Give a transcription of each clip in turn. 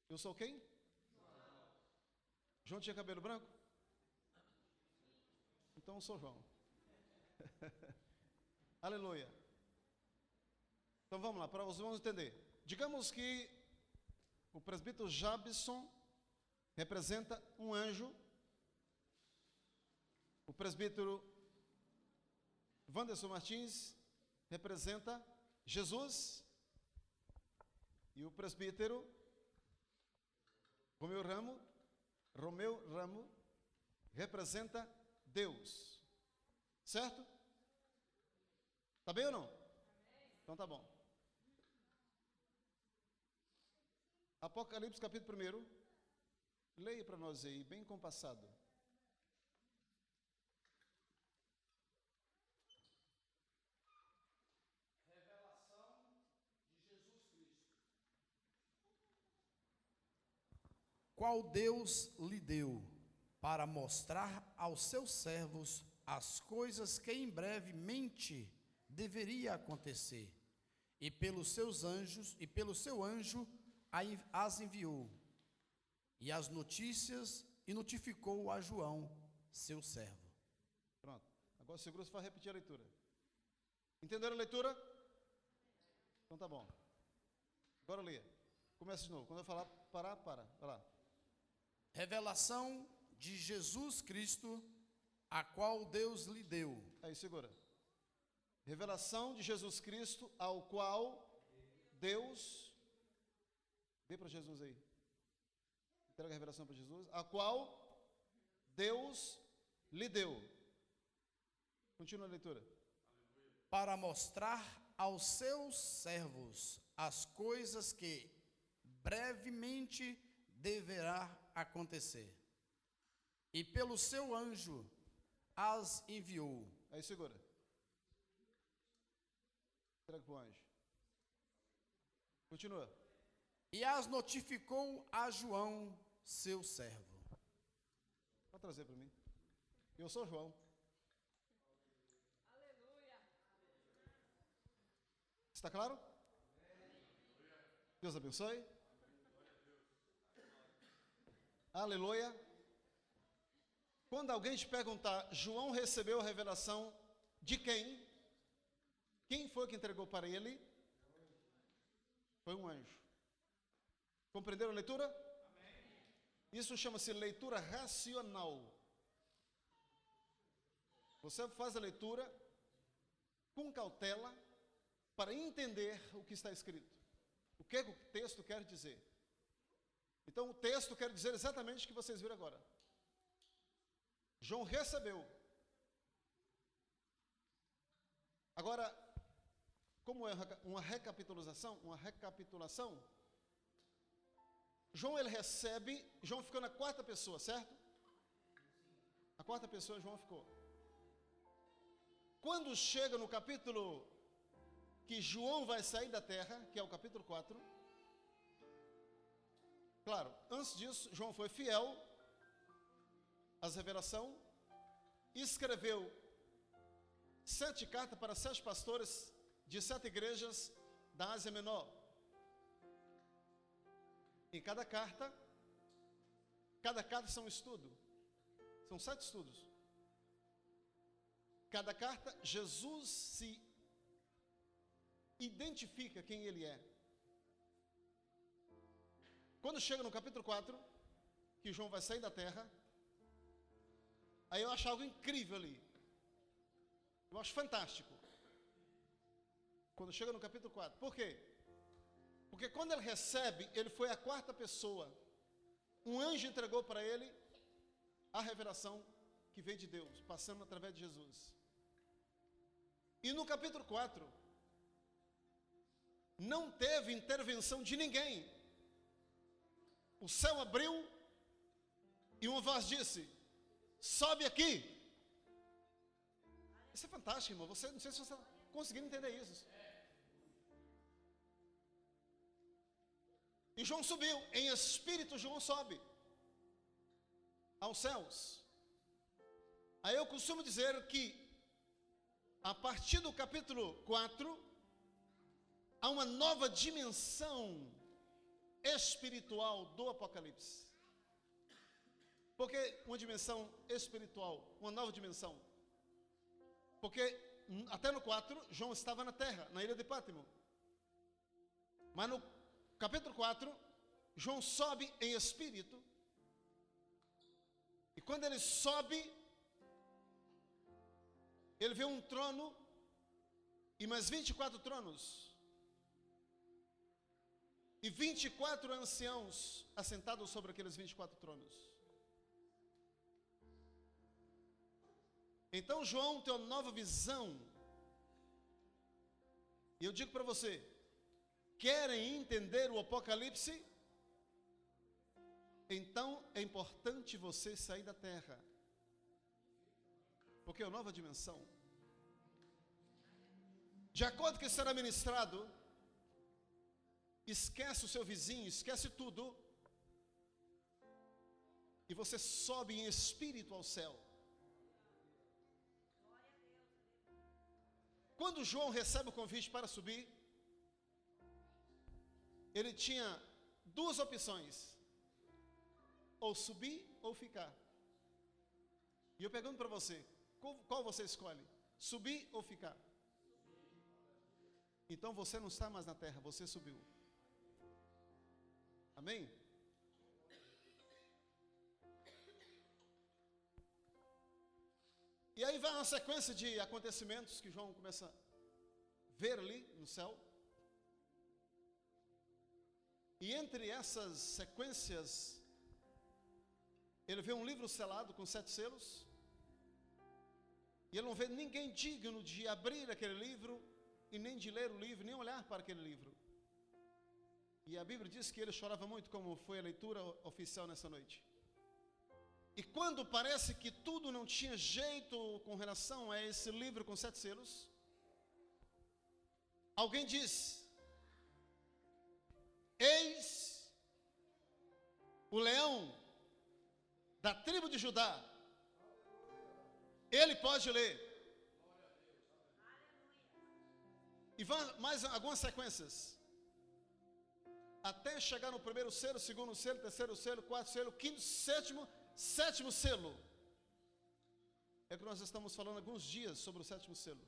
Eu sou quem? João tinha cabelo branco? Então eu sou João. Aleluia. Então vamos lá, para os irmãos entender. Digamos que o presbítero Jabson representa um anjo. O presbítero Wanderson Martins representa Jesus. E o presbítero Romeu Ramo representa Deus. Certo? Tá bem ou não? Então tá bom. Apocalipse capítulo 1. Leia para nós aí, bem compassado. Revelação de Jesus Cristo. Qual Deus lhe deu para mostrar aos seus servos as coisas que em brevemente deveria acontecer. E pelos seus anjos, e pelo seu anjo as enviou. E as notícias e notificou a João, seu servo. Pronto. Agora segura se vai repetir a leitura. Entenderam a leitura? Então tá bom. Agora leia. Começa de novo. Quando eu falar parar, para. Vai lá. Revelação de Jesus Cristo, a qual Deus lhe deu. Aí, segura. Revelação de Jesus Cristo, ao qual Deus... Dê para Jesus aí. Entrega a revelação para Jesus. A qual Deus lhe deu. Continua a leitura. Para mostrar aos seus servos as coisas que brevemente deverá acontecer. E pelo seu anjo as enviou. Aí, segura. Entrega para o anjo. Continua. E as notificou a João, seu servo. Pode trazer para mim. Eu sou João. Aleluia. Está claro? Deus abençoe. Aleluia. Quando alguém te perguntar, João recebeu a revelação de quem? Quem foi que entregou para ele? Foi um anjo. Compreenderam a leitura? Amém. Isso chama-se leitura racional. Você faz a leitura com cautela para entender o que está escrito. O que o texto quer dizer. Então o texto quer dizer exatamente o que vocês viram agora. João recebeu. Agora, como é uma recapitulação, João ele recebe, João ficou na quarta pessoa, certo? A quarta pessoa João ficou. Quando chega no capítulo que João vai sair da terra, que é o capítulo 4, claro, antes disso, João foi fiel às revelações, escreveu 7 cartas para 7 pastores de 7 igrejas da Ásia Menor. Em cada carta são um estudo. São 7 estudos. Cada carta, Jesus se identifica quem ele é. Quando chega no capítulo 4, que João vai sair da terra, aí eu acho algo incrível ali. Eu acho fantástico. Quando chega no capítulo 4. Por quê? Porque quando ele recebe, ele foi a quarta pessoa. Um anjo entregou para ele a revelação que veio de Deus, passando através de Jesus. E no capítulo 4, não teve intervenção de ninguém. O céu abriu e uma voz disse: sobe aqui. Isso é fantástico, irmão. Não sei se você está conseguindo entender isso. E João subiu, em espírito João sobe aos céus. Aí eu costumo dizer que a partir do capítulo 4 há uma nova dimensão espiritual do Apocalipse. Por que uma dimensão espiritual, uma nova dimensão? Porque até no 4, João estava na terra, na ilha de Pátimo. Mas no capítulo 4, João sobe em espírito. E quando ele sobe, ele vê um trono e mais 24 tronos. E 24 anciãos assentados sobre aqueles 24 tronos. Então João tem uma nova visão. E eu digo para você, querem entender o Apocalipse? Então é importante você sair da terra. Porque é uma nova dimensão. De acordo com o que será ministrado, esquece o seu vizinho, esquece tudo. E você sobe em espírito ao céu. Quando João recebe o convite para subir, ele tinha duas opções: ou subir ou ficar. E eu pergunto para você, qual você escolhe? Subir ou ficar? Então você não está mais na terra, você subiu. Amém? E aí vai uma sequência de acontecimentos que João começa a ver ali no céu. E entre essas sequências, ele vê um livro selado com 7 selos. E ele não vê ninguém digno de abrir aquele livro, e nem de ler o livro, nem olhar para aquele livro. E a Bíblia diz que ele chorava muito, como foi a leitura oficial nessa noite. E quando parece que tudo não tinha jeito com relação a esse livro com 7 selos, alguém diz: eis o leão da tribo de Judá, ele pode ler. E vão mais algumas sequências, até chegar no primeiro selo, segundo selo, terceiro selo, quarto selo, quinto, sétimo selo. É que nós estamos falando alguns dias sobre o sétimo selo.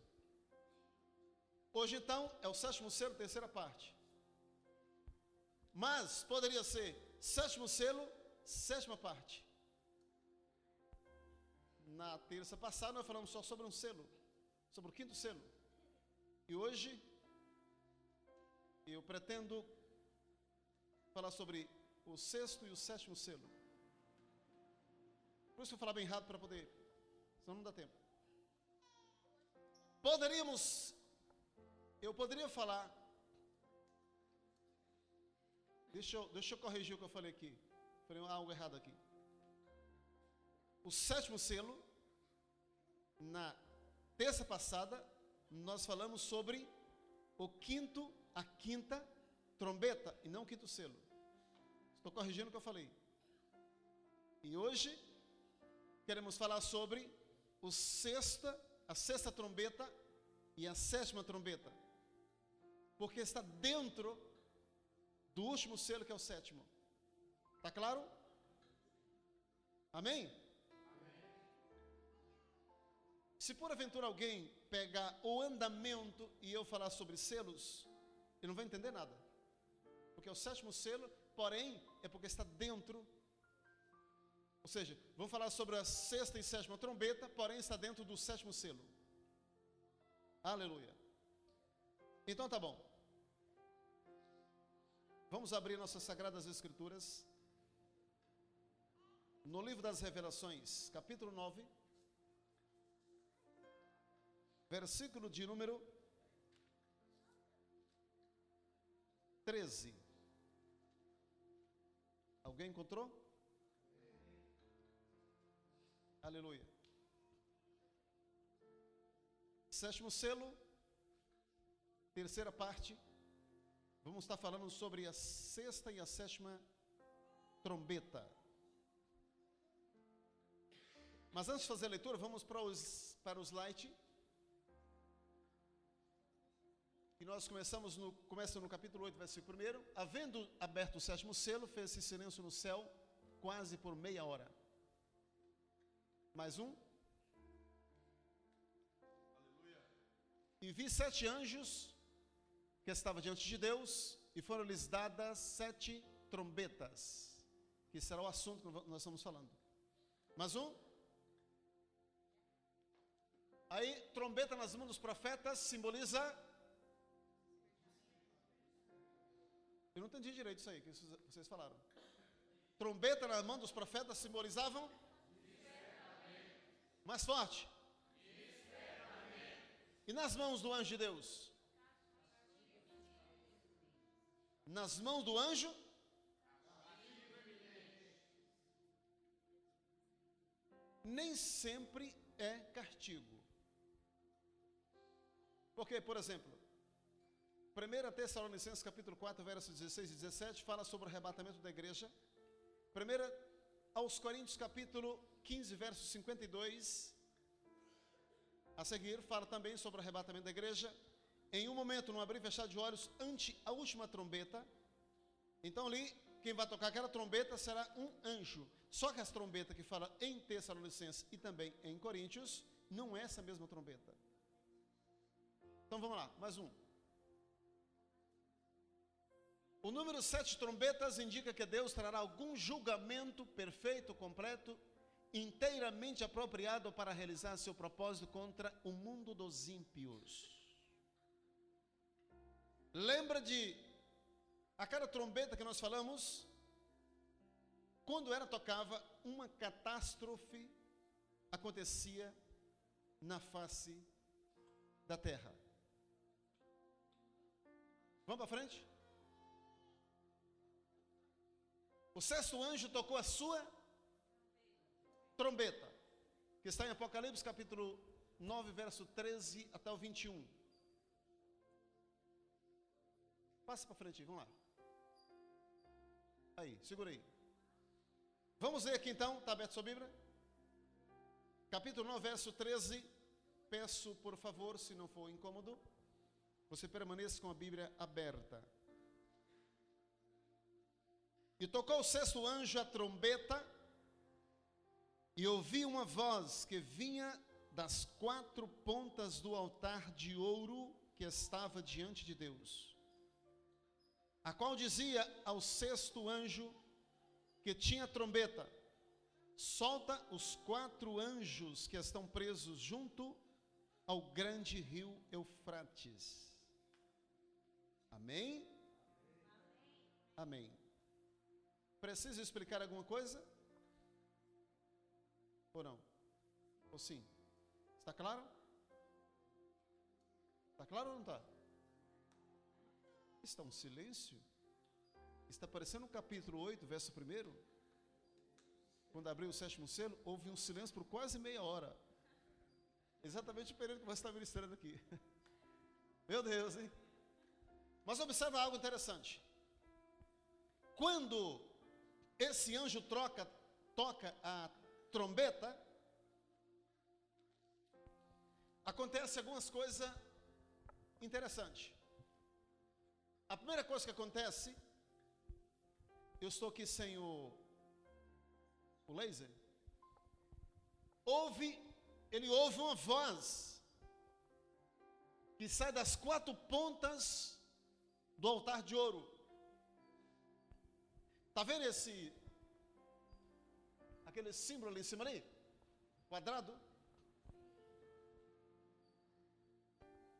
Hoje então é o sétimo selo, terceira parte. Mas poderia ser sétimo selo, sétima parte. Na terça passada nós falamos só sobre um selo, sobre o quinto selo. E hoje eu pretendo falar sobre o sexto e o sétimo selo. Por isso eu vou falar bem rápido para poder, senão não dá tempo. Eu poderia falar, deixa eu corrigir o que eu falei aqui. Falei algo errado aqui. O sétimo selo, na terça passada, nós falamos sobre a quinta trombeta, e não o quinto selo. Estou corrigindo o que eu falei. E hoje queremos falar sobre a sexta trombeta e a sétima trombeta, porque está dentro do último selo, que é o sétimo. Está claro? Amém? Se por aventura alguém pegar o andamento e eu falar sobre selos, ele não vai entender nada. Porque é o sétimo selo, porém, é porque está dentro. Ou seja, vamos falar sobre a sexta e sétima trombeta, porém está dentro do sétimo selo. Aleluia. Então tá bom. Vamos abrir nossas Sagradas Escrituras. No livro das Revelações, capítulo 9. Versículo de número 13. Alguém encontrou? Aleluia. Sétimo selo, terceira parte. Vamos estar falando sobre a sexta e a sétima trombeta. Mas antes de fazer a leitura, vamos para o slide. E nós começa no capítulo 8, versículo 1. Havendo aberto o 7º selo, fez-se silêncio no céu, quase por meia hora. Mais um. E vi 7 anjos que estavam diante de Deus, e foram-lhes dadas 7 trombetas, que será o assunto que nós estamos falando. Mais um. Aí, trombeta nas mãos dos profetas simboliza... Eu não entendi direito isso aí que vocês falaram. Trombeta na mão dos profetas simbolizavam? Mais forte. E nas mãos do anjo de Deus? Nas mãos do anjo? Nem sempre é castigo. Porque, por exemplo, 1 Tessalonicenses capítulo 4, versos 16 e 17, fala sobre o arrebatamento da igreja. 1 aos Coríntios capítulo 15, verso 52, a seguir, fala também sobre o arrebatamento da igreja. Em um momento, num abrir e fechar de olhos, ante a última trombeta. Então ali, quem vai tocar aquela trombeta será um anjo. Só que as trombetas que fala em Tessalonicenses e também em Coríntios, não é essa mesma trombeta. Então vamos lá, mais um. O número 7 trombetas indica que Deus trará algum julgamento perfeito, completo, inteiramente apropriado para realizar seu propósito contra o mundo dos ímpios. Lembra de aquela trombeta que nós falamos? Quando ela tocava, uma catástrofe acontecia na face da terra. Vamos para frente? O 6º anjo tocou a sua trombeta, que está em Apocalipse capítulo 9, verso 13 até o 21. Passa para frente, vamos lá. Aí, segura aí. Vamos ver aqui então, está aberto a sua Bíblia? Capítulo 9, verso 13. Peço, por favor, se não for incômodo, você permaneça com a Bíblia aberta. E tocou o 6º anjo a trombeta, e ouvi uma voz que vinha das 4 pontas do altar de ouro que estava diante de Deus, a qual dizia ao 6º anjo que tinha a trombeta: solta os 4 anjos que estão presos junto ao grande rio Eufrates. Amém? Amém. Precisa explicar alguma coisa? Ou não? Ou sim? Está claro? Está claro ou não está? Está um silêncio. Está parecendo o capítulo 8, verso 1. Quando abriu o 7º selo, houve um silêncio por quase meia hora. Exatamente o período que você está ministrando aqui. Meu Deus, hein? Mas observa algo interessante. Quando esse anjo toca a trombeta, acontece algumas coisas interessantes. A primeira coisa que acontece, eu estou aqui sem o laser, ele ouve uma voz que sai das 4 pontas do altar de ouro. Está vendo aquele símbolo ali em cima ali? Quadrado?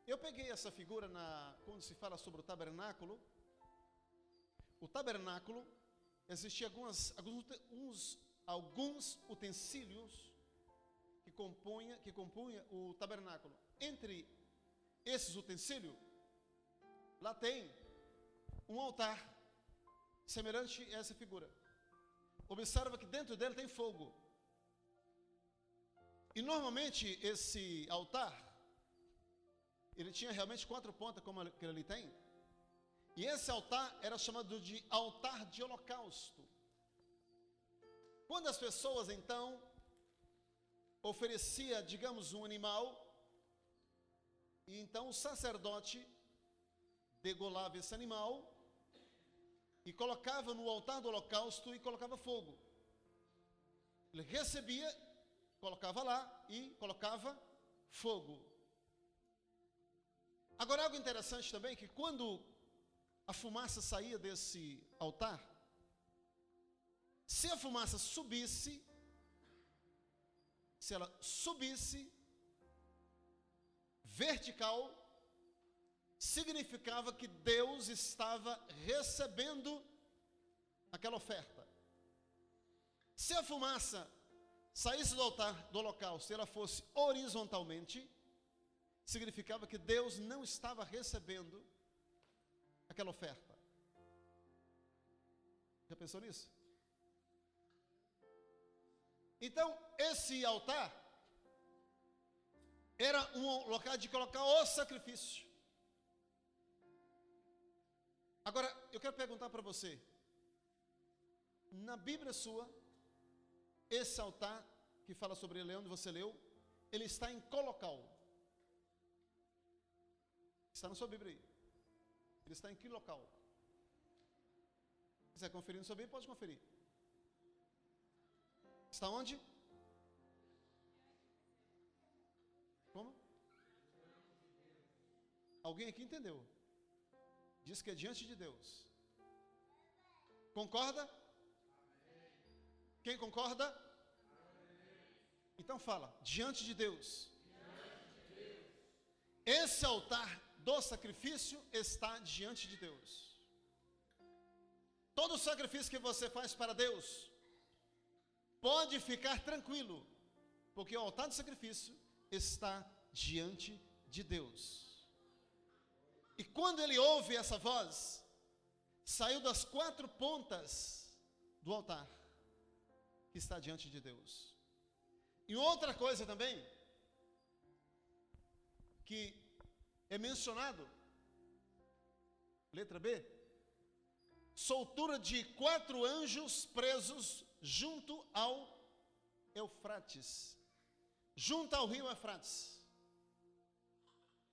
Eu peguei essa figura quando se fala sobre o tabernáculo. O tabernáculo, existiam alguns utensílios que compunha o tabernáculo. Entre esses utensílios, lá tem um altar semelhante a essa figura. Observa que dentro dele tem fogo. E normalmente esse altar, ele tinha realmente 4 pontas, como aquele ali tem. E esse altar era chamado de altar de holocausto. Quando as pessoas então ofereciam, digamos, um animal, e então o sacerdote degolava esse animal e colocava no altar do holocausto e colocava fogo. Ele recebia, colocava lá e colocava fogo. Agora, algo interessante também, que quando a fumaça saía desse altar, se a fumaça subisse, se ela subisse vertical, significava que Deus estava recebendo aquela oferta. Se a fumaça saísse do altar do holocausto e ela fosse horizontalmente, significava que Deus não estava recebendo aquela oferta. Já pensou nisso? Então, esse altar era um local de colocar o sacrifício. Agora, eu quero perguntar para você, na Bíblia sua, esse altar que fala sobre ele, onde você leu, ele está em qual local? Está na sua Bíblia aí. Ele está em que local? Se quiser conferir na sua Bíblia, pode conferir. Está onde? Como? Alguém aqui entendeu? Diz que é diante de Deus. Concorda? Quem concorda? Então fala, diante de Deus. Esse altar do sacrifício está diante de Deus. Todo sacrifício que você faz para Deus, pode ficar tranquilo, porque o altar do sacrifício está diante de Deus. E quando ele ouve essa voz, saiu das 4 pontas do altar, que está diante de Deus. E outra coisa também, que é mencionado, letra B, soltura de 4 anjos presos junto ao Eufrates, junto ao rio Eufrates.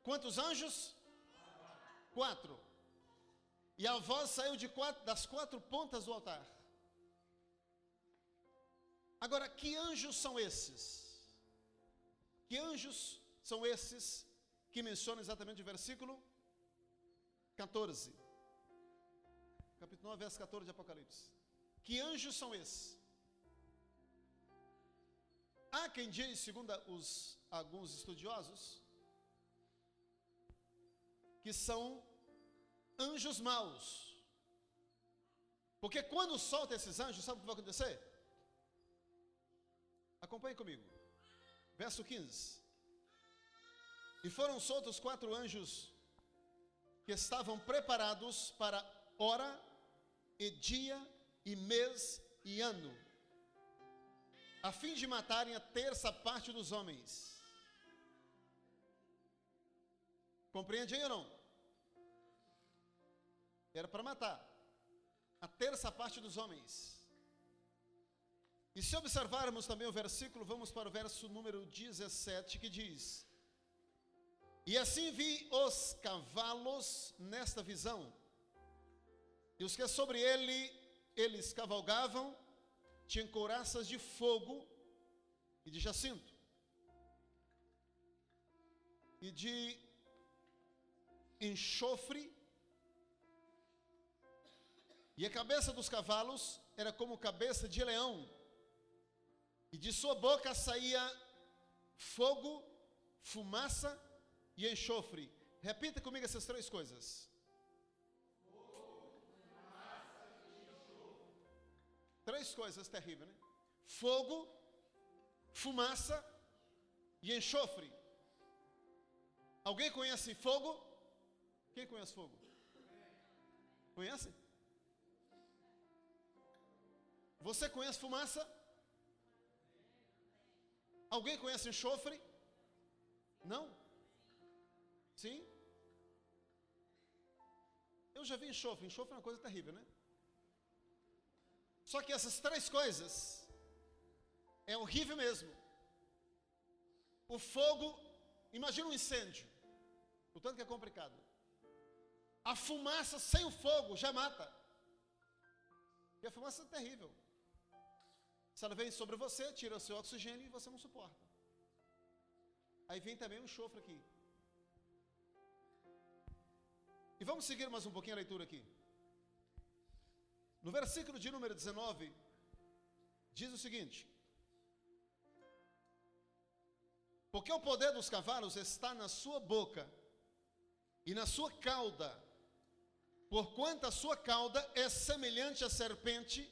Quantos anjos? 4. E a voz saiu das 4 pontas do altar. Agora, que anjos são esses? Que anjos são esses que menciona exatamente o versículo 14? Capítulo 9, verso 14 de Apocalipse. Que anjos são esses? Há quem diz, segundo alguns estudiosos, que são anjos maus. Porque quando solta esses anjos, sabe o que vai acontecer? Acompanhe comigo. Verso 15. E foram soltos 4 anjos que estavam preparados para hora e dia e mês e ano, a fim de matarem a 1/3 parte dos homens. Compreende aí ou não? Era para matar a 1/3 parte dos homens. E se observarmos também o versículo, vamos para o verso número 17, que diz: E assim vi os cavalos nesta visão, e os que sobre eles cavalgavam, tinham couraças de fogo e de jacinto, e de enxofre, e a cabeça dos cavalos era como cabeça de leão, e de sua boca saía fogo, fumaça e enxofre. Repita comigo essas 3 coisas. Fogo, fumaça e enxofre. 3 coisas terríveis, né? Fogo, fumaça e enxofre. Alguém conhece fogo? Quem conhece fogo? Conhece? Você conhece fumaça? Alguém conhece enxofre? Não? Sim? Eu já vi enxofre. Enxofre é uma coisa terrível, né? Só que essas 3 coisas é horrível mesmo. O fogo, imagina um incêndio, o tanto que é complicado. A fumaça sem o fogo já mata. E a fumaça é terrível. Se ela vem sobre você, tira o seu oxigênio e você não suporta. Aí vem também o enxofre aqui. E vamos seguir mais um pouquinho a leitura aqui. No versículo de número 19, diz o seguinte: porque o poder dos cavalos está na sua boca e na sua cauda, porquanto a sua cauda é semelhante à serpente,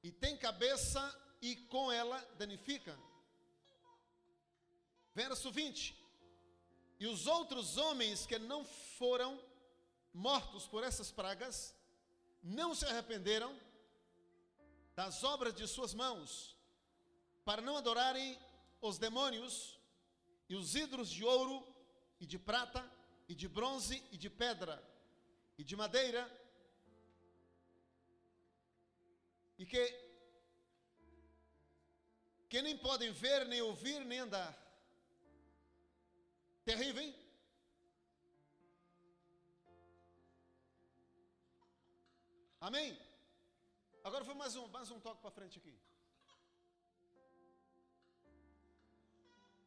e tem cabeça, e com ela danifica. Verso 20: e os outros homens que não foram mortos por essas pragas, não se arrependeram das obras de suas mãos, para não adorarem os demônios e os ídolos de ouro e de prata e de bronze e de pedra e de madeira, e que nem podem ver, nem ouvir, nem andar. Terrível, hein? Amém? Agora foi mais um toque para frente aqui.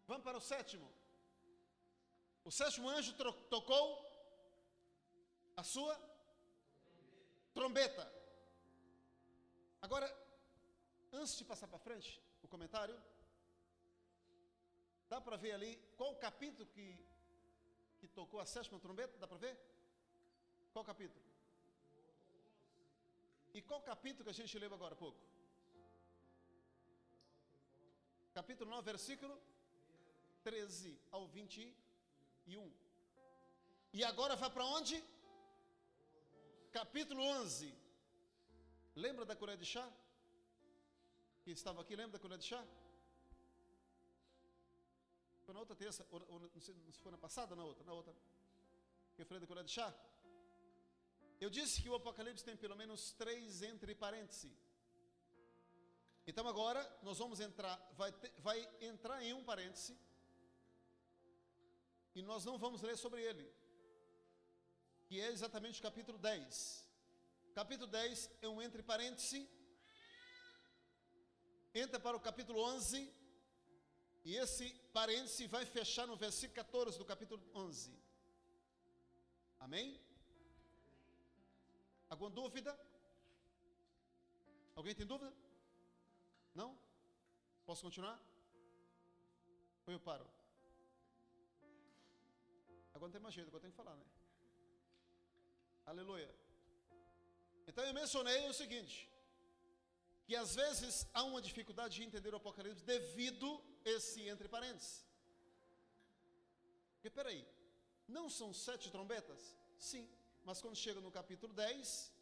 Vamos para o sétimo. O sétimo anjo tocou a sua trombeta. Agora, antes de passar para frente, o comentário, dá para ver ali qual o capítulo que tocou a sétima trombeta? Dá para ver? Qual capítulo? E qual capítulo que a gente leu agora há pouco? Capítulo 9, versículo 13 ao 21. E agora vai para onde? Capítulo 11. Lembra da colher de chá? Que estava aqui, lembra da colher de chá? Foi na outra terça, ou não sei se foi na passada ou na outra. Que eu falei da colher de chá? Eu disse que o Apocalipse tem pelo menos 3 entre parênteses. Então agora nós vamos entrar, vai entrar em um parêntese, e nós não vamos ler sobre ele, que é exatamente o capítulo 10. Capítulo 10 é um entre parêntese, entra para o capítulo 11, e esse parêntese vai fechar no versículo 14 do capítulo 11. Amém? Alguma dúvida? Alguém tem dúvida? Não? Posso continuar? Ou eu paro? Agora não tem mais jeito, agora eu tenho que falar, né? Aleluia. Então eu mencionei o seguinte, que às vezes há uma dificuldade de entender o Apocalipse devido a esse entre parênteses. Porque peraí, não são 7 trombetas? Sim. Mas quando chega no capítulo 10,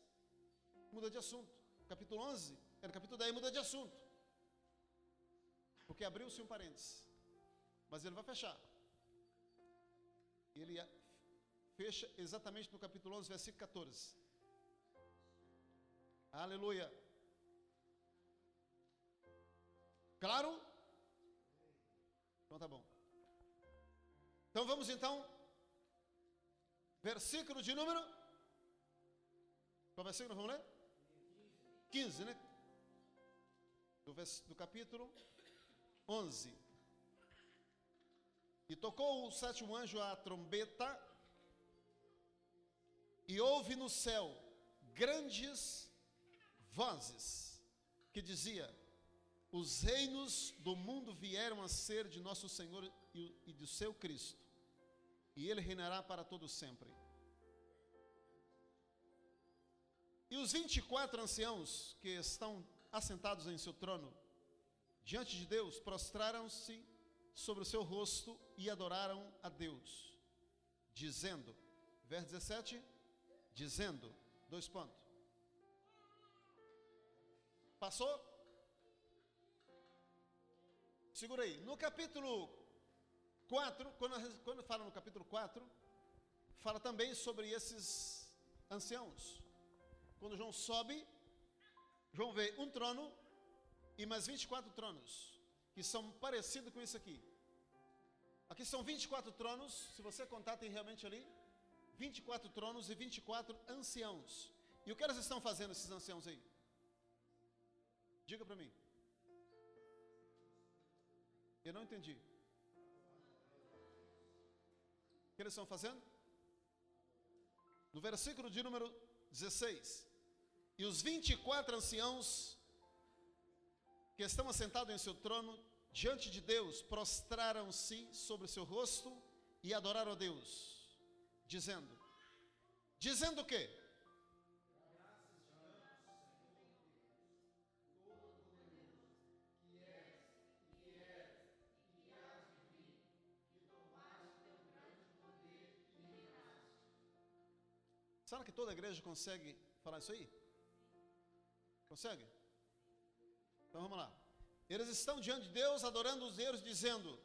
muda de assunto. Capítulo 11, no capítulo 10 muda de assunto. Porque abriu-se um parênteses. Mas ele vai fechar. Ele fecha exatamente no capítulo 11, versículo 14. Aleluia. Claro? Então tá bom. Então vamos então. Versículo de número? Qual versículo nós vamos ler? 15, né? Do capítulo 11. E tocou o sétimo anjo a trombeta, e houve no céu grandes vozes, que dizia: os reinos do mundo vieram a ser de nosso Senhor e do seu Cristo, e ele reinará para todo sempre. E os 24 anciãos que estão assentados em seu trono, diante de Deus, prostraram-se sobre o seu rosto e adoraram a Deus, dizendo, verso 17, dizendo, 2 pontos. Passou? Segura aí. No capítulo 4, quando fala no capítulo 4, fala também sobre esses anciãos. Quando João sobe, João vê um trono e mais 24 tronos, que são parecidos com isso aqui. Aqui são 24 tronos, se você contar, tem realmente ali 24 tronos e 24 anciãos. E o que eles estão fazendo, esses anciãos aí? Diga para mim. Eu não entendi. O que eles estão fazendo? No versículo de número 16. E os 24 anciãos que estão assentados em seu trono, diante de Deus, prostraram-se sobre o seu rosto e adoraram a Deus, dizendo o quê? Será que toda a igreja consegue falar isso aí? Consegue? Então vamos lá. Eles estão diante de Deus, adorando os deuses, dizendo: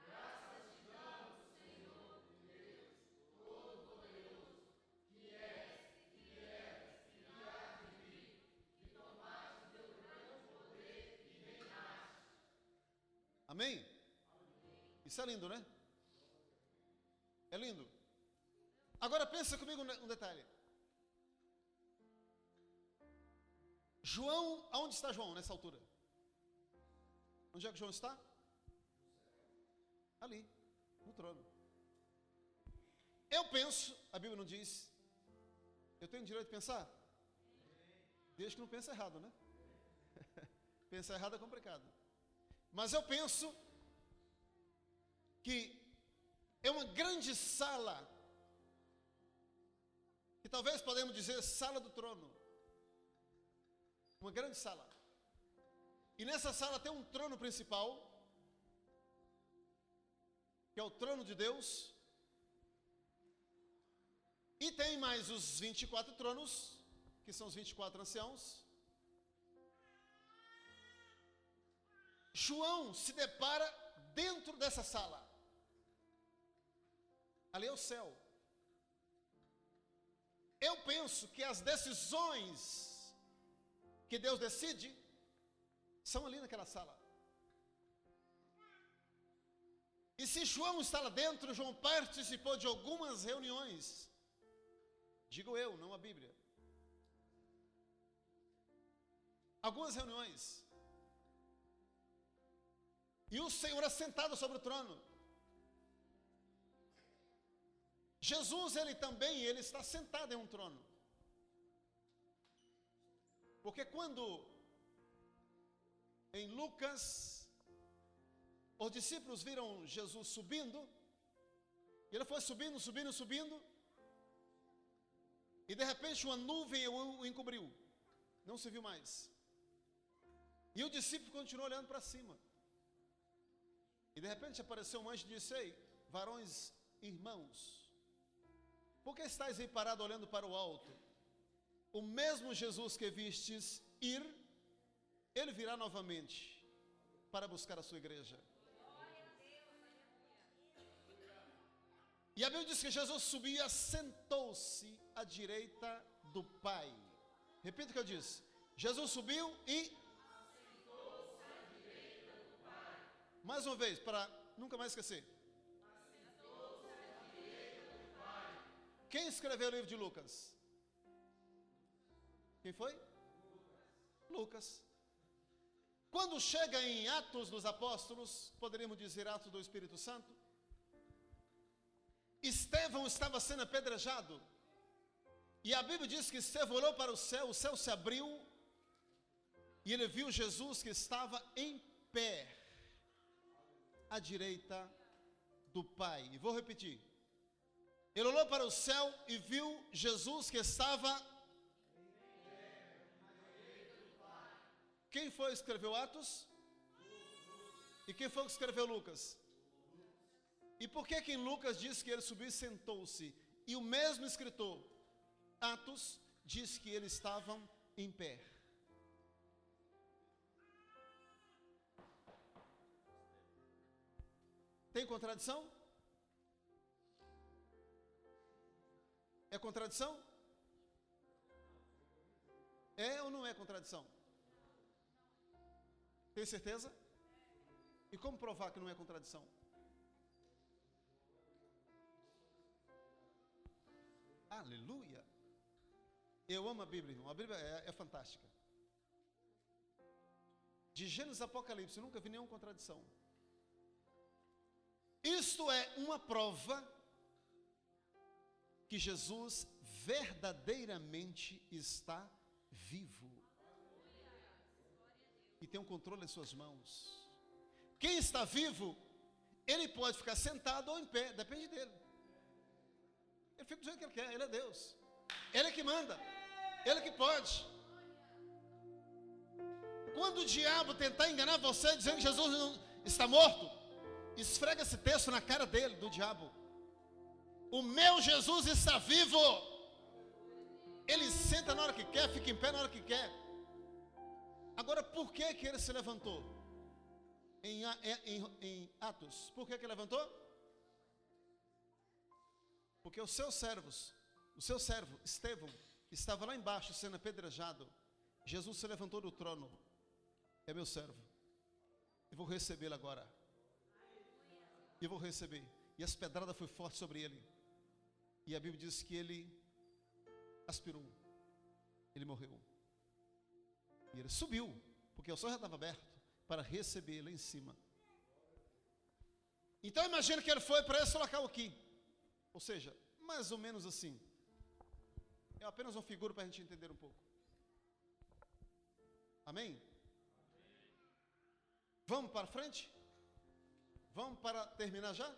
graças te damos, Senhor Deus, Todo-Poderoso, que és, que eras, que hás de vir, que tomaste o teu grande poder e reinaste. Amém? Isso é lindo, né? É lindo. Agora pensa comigo um detalhe. João, aonde está João nessa altura? Onde é que João está? Ali, no trono. Eu penso, a Bíblia não diz, eu tenho direito de pensar? Desde que não pense errado, né? Pensar errado é complicado. Mas eu penso que é uma grande sala, que talvez podemos dizer sala do trono. Uma grande sala. E nessa sala tem um trono principal, que é o trono de Deus. E tem mais os 24 tronos, que são os 24 anciãos. João se depara dentro dessa sala. Ali é o céu. Eu penso que as decisões que Deus decide são ali naquela sala. E se João está lá dentro, João participou de algumas reuniões. Digo eu, não a Bíblia. Algumas reuniões. E o Senhor assentado sobre o trono. Jesus, ele está sentado em um trono. Porque quando em Lucas os discípulos viram Jesus subindo, e ele foi subindo, e de repente uma nuvem o encobriu, não se viu mais. E o discípulo continuou olhando para cima. E de repente apareceu um anjo e disse: ei, varões irmãos, por que estáis aí parados olhando para o alto? O mesmo Jesus que vistes ir, ele virá novamente para buscar a sua igreja. E a Bíblia diz que Jesus subiu e assentou-se à direita do Pai. Repita o que eu disse. Jesus subiu e assentou-se à direita do Pai. Mais uma vez, para nunca mais esquecer. Assentou-se à direita do Pai. Quem escreveu o livro de Lucas? Quem foi? Lucas. Quando chega em Atos dos Apóstolos, poderíamos dizer Atos do Espírito Santo, Estevão estava sendo apedrejado, e a Bíblia diz que Estevão olhou para o céu se abriu, e ele viu Jesus que estava em pé, à direita do Pai. E vou repetir, ele olhou para o céu e viu Jesus que estava. Quem foi que escreveu Atos? E quem foi que escreveu Lucas? E por que em Lucas diz que ele subiu e sentou-se? E o mesmo escritor, Atos, diz que eles estavam em pé. Tem contradição? É contradição? É ou não é contradição? Tem certeza? E como provar que não é contradição? Aleluia. Eu amo a Bíblia, irmão. A Bíblia é fantástica. De Gênesis a Apocalipse, eu nunca vi nenhuma contradição. Isto é uma prova que Jesus verdadeiramente está vivo. E tem um controle em suas mãos. Quem está vivo, ele pode ficar sentado ou em pé, depende dele. Ele fica do jeito que ele quer, ele é Deus. Ele é que manda, ele é que pode. Quando o diabo tentar enganar você dizendo que Jesus não está morto, esfrega esse texto na cara dele, do diabo. O meu Jesus está vivo. Ele senta na hora que quer, fica em pé na hora que quer. Agora, por que ele se levantou? Em Atos, por que ele levantou? Porque os seus servos, o seu servo, Estevão, estava lá embaixo sendo apedrejado. Jesus se levantou do trono. É meu servo. Eu vou recebê-lo agora. Eu vou receber. E as pedradas foram fortes sobre ele. E a Bíblia diz que ele aspirou. Ele morreu. E ele subiu, porque o céu já estava aberto para receber lá em cima. Então imagina que ele foi para esse local aqui. Ou seja, mais ou menos assim. É apenas uma figura para a gente entender um pouco. Amém? Vamos para frente? Vamos para terminar já?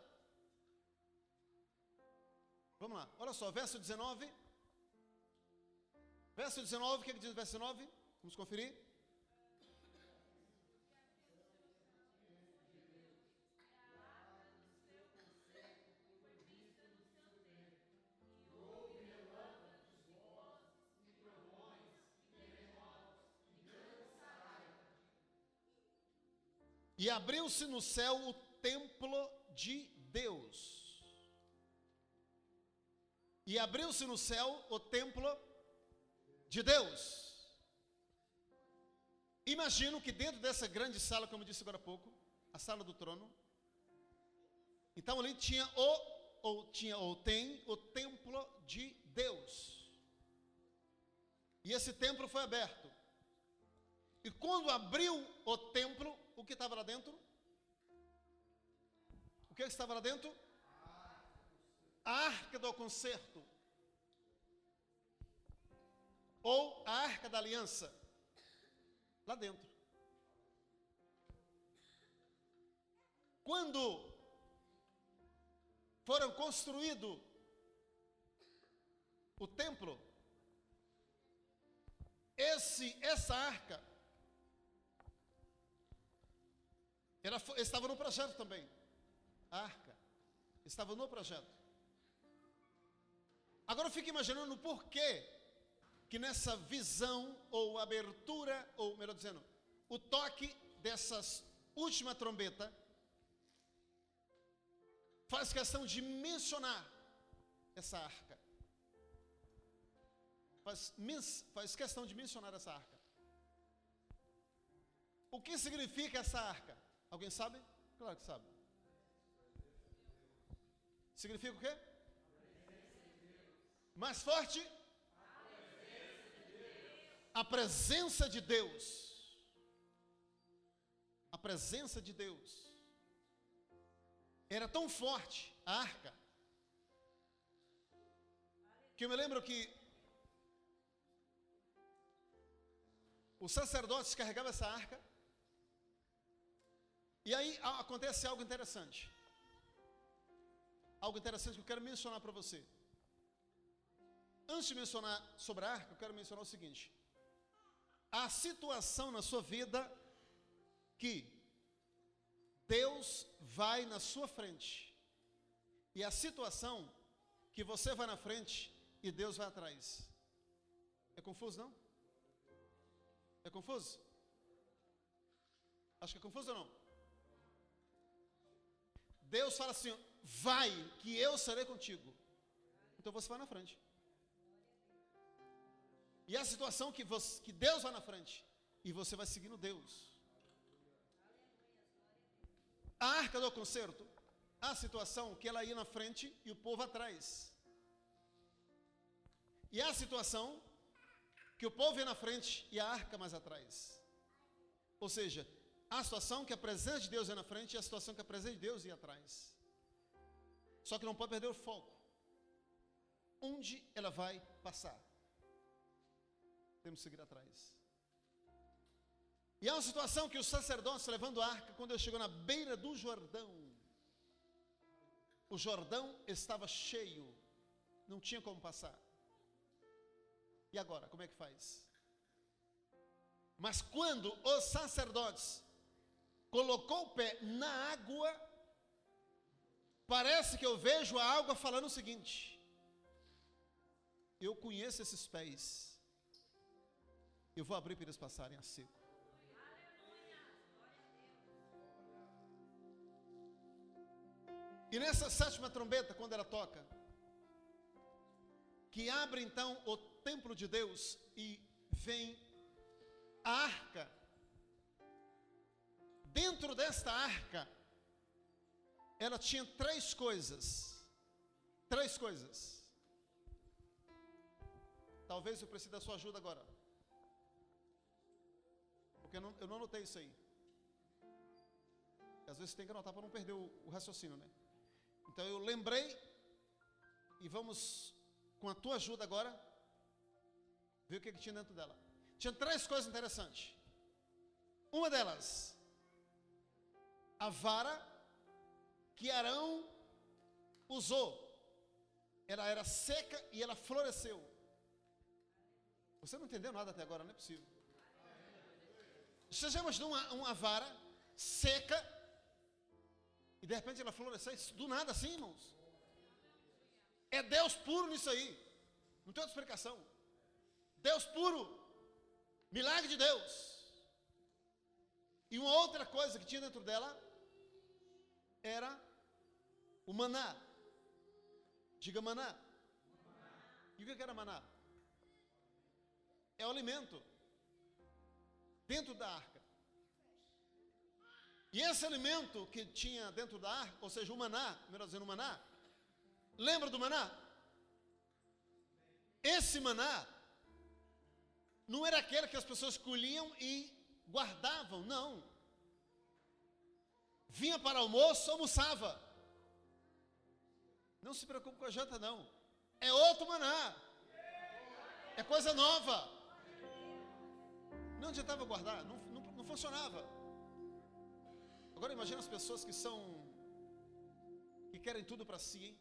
Vamos lá, olha só, verso 19. Verso 19, o que diz o verso 19? Vamos conferir. E abriu-se no céu o templo de Deus. E abriu-se no céu o templo de Deus. Imagino que dentro dessa grande sala, como eu disse agora há pouco, a sala do trono, então ali tinha tem o templo de Deus. E esse templo foi aberto. E quando abriu o templo, o que estava lá dentro? O que estava lá dentro? A arca do concerto. Ou a arca da aliança. Lá dentro. Quando foram construído o templo, essa arca estava no projeto também. A arca estava no projeto. Agora eu fico imaginando por que nessa visão, ou abertura, ou melhor dizendo, o toque dessas última trombeta, faz questão de mencionar essa arca. Faz questão de mencionar essa arca. O que significa essa arca? Alguém sabe? Claro que sabe. Significa o quê? Mais forte? A presença de Deus. A presença de Deus. Era tão forte a arca, que eu me lembro que os sacerdotes carregavam essa arca. E aí acontece algo interessante. Algo interessante que eu quero mencionar para você. Antes de mencionar sobre a arca, eu quero mencionar o seguinte. A situação na sua vida que Deus vai na sua frente. E a situação que você vai na frente e Deus vai atrás. É confuso, não? É confuso? Acho que é confuso ou não? Deus fala assim, vai, que eu serei contigo. Então você vai na frente. E a situação que Deus vai na frente, e você vai seguindo Deus. A arca do concerto, a situação que ela ia na frente e o povo atrás. E é a situação que o povo ia na frente e a arca mais atrás. Ou seja, a situação que a presença de Deus ia na frente e a situação que a presença de Deus ia atrás. Só que não pode perder o foco. Onde ela vai passar? Temos que seguir atrás. E é uma situação que os sacerdotes levando a arca, quando ele chegou na beira do Jordão, o Jordão estava cheio, não tinha como passar. E agora, como é que faz? Mas quando os sacerdotes colocou o pé na água, parece que eu vejo a água falando o seguinte: eu conheço esses pés, eu vou abrir para eles passarem a seco. E nessa sétima trombeta, quando ela toca, que abre então o templo de Deus e vem a arca. Dentro desta arca, ela tinha três coisas. Três coisas. Talvez eu precise da sua ajuda agora, porque eu não anotei isso aí. Às vezes tem que anotar para não perder o raciocínio, né? Então eu lembrei, e vamos, com a tua ajuda agora, ver o que tinha dentro dela. Tinha três coisas interessantes. Uma delas, a vara que Arão usou. Ela era seca e ela floresceu. Você não entendeu nada até agora, não é possível. Você já imaginou uma vara seca e de repente ela floresceu do nada assim, irmãos? É Deus puro nisso aí. Não tem outra explicação. Deus puro. Milagre de Deus. E uma outra coisa que tinha dentro dela era o maná. Diga maná. E o que era maná? É o alimento dentro da arca. E esse alimento que tinha dentro da arca, ou seja, o maná, melhor dizendo, o maná, lembra do maná? Esse maná não era aquele que as pessoas colhiam e guardavam, não. Vinha para almoço, almoçava. Não se preocupe com a janta, não. É outro maná. É coisa nova. Não adiantava guardar, não funcionava. Agora imagina as pessoas que querem tudo para si, hein?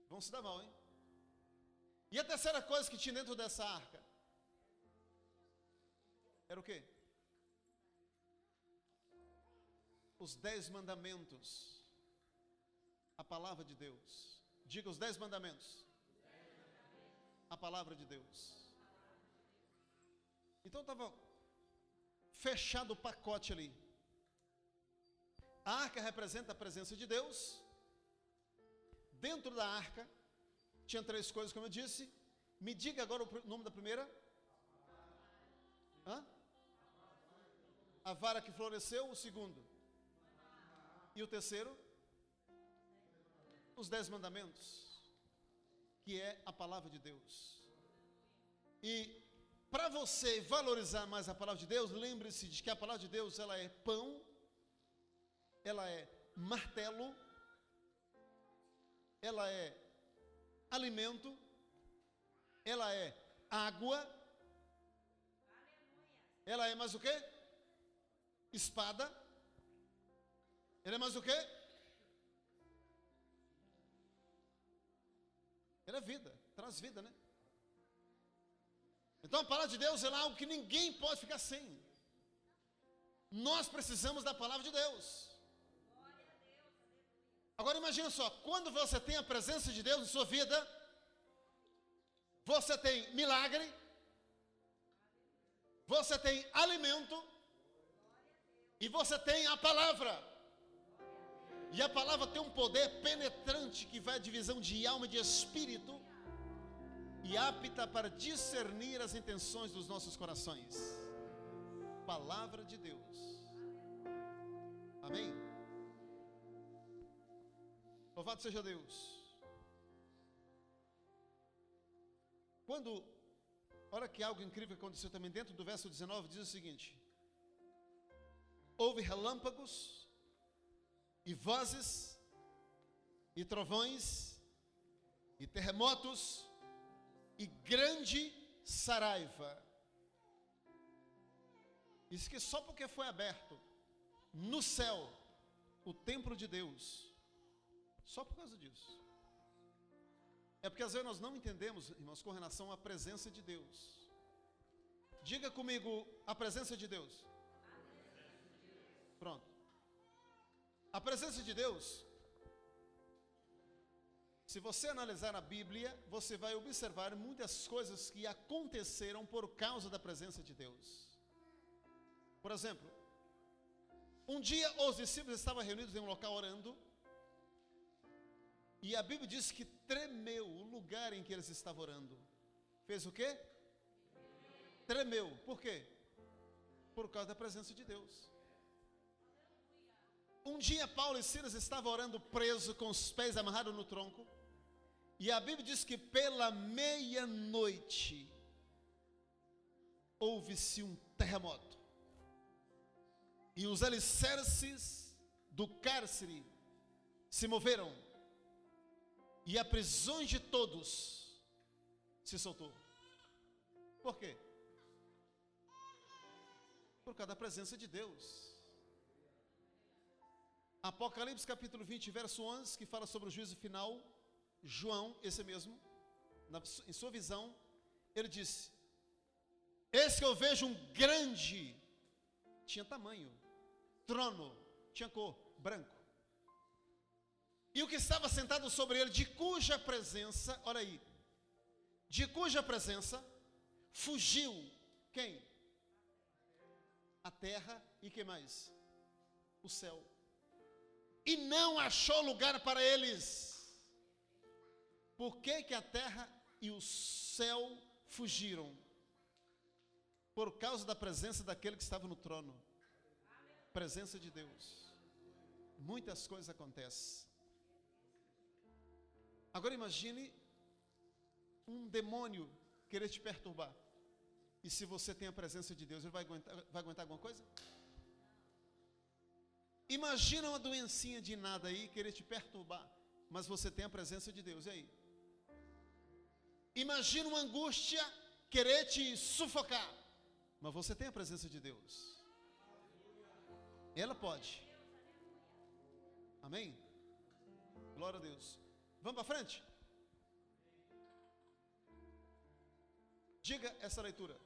Vão se dar mal, hein? E a terceira coisa que tinha dentro dessa arca era o quê? Os 10 mandamentos. A palavra de Deus. Diga os 10 mandamentos. A palavra de Deus. Então estava fechado o pacote ali. A arca representa a presença de Deus. Dentro da arca tinha três coisas, como eu disse. Me diga agora o nome da primeira. Hã? A vara que floresceu. O segundo. E o terceiro? Os 10 mandamentos, que é a palavra de Deus. E para você valorizar mais a palavra de Deus, lembre-se de que a palavra de Deus, ela é pão, ela é martelo, ela é alimento, ela é água, ela é mais o quê? Espada. Ela é mais o quê? Ela é vida, traz vida, né? Então a palavra de Deus é algo que ninguém pode ficar sem. Nós precisamos da palavra de Deus. Agora imagina só, quando você tem a presença de Deus em sua vida, você tem milagre, você tem alimento e você tem a palavra. E a palavra tem um poder penetrante que vai à divisão de alma e de espírito e apta para discernir as intenções dos nossos corações. Palavra de Deus. Amém? Louvado seja Deus. olha que algo incrível aconteceu também dentro do verso 19, diz o seguinte: houve relâmpagos, e vozes, e trovões, e terremotos, e grande saraiva. Isso que só porque foi aberto no céu o templo de Deus, só por causa disso. É porque às vezes nós não entendemos, irmãos, com relação à presença de Deus. Diga comigo, a presença de Deus. Pronto. A presença de Deus, se você analisar a Bíblia, você vai observar muitas coisas que aconteceram por causa da presença de Deus. Por exemplo, um dia os discípulos estavam reunidos em um local orando, e a Bíblia diz que tremeu o lugar em que eles estavam orando. Fez o quê? Tremeu. Por quê? Por causa da presença de Deus. Um dia Paulo e Silas estavam orando preso, com os pés amarrados no tronco, e a Bíblia diz que pela meia-noite houve-se um terremoto, e os alicerces do cárcere se moveram, e a prisão de todos se soltou. Por quê? Por causa da presença de Deus. Apocalipse capítulo 20, verso 11, que fala sobre o juízo final, João, esse mesmo, em sua visão, ele disse: eis que eu vejo um grande, tinha tamanho, trono, tinha cor, branco, e o que estava sentado sobre ele, de cuja presença, olha aí, de cuja presença fugiu, quem? A terra e quem mais? O céu. E não achou lugar para eles. Por que que a terra e o céu fugiram? Por causa da presença daquele que estava no trono. Presença de Deus. Muitas coisas acontecem. Agora imagine um demônio querer te perturbar. E se você tem a presença de Deus, ele vai aguentar alguma coisa? Imagina uma doencinha de nada aí querer te perturbar, mas você tem a presença de Deus, e aí? Imagina uma angústia querer te sufocar, mas você tem a presença de Deus. Ela pode. Amém? Glória a Deus. Vamos para frente? Diga essa leitura.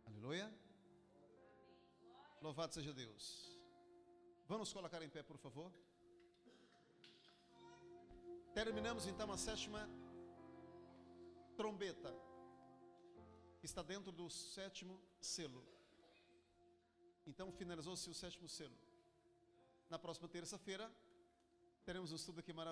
Aleluia. Louvado seja Deus. Vamos colocar em pé, por favor. Terminamos então a 7ª trombeta, que está dentro do 7º selo. Então finalizou-se o 7º selo. Na próxima terça-feira teremos um estudo aqui maravilhoso.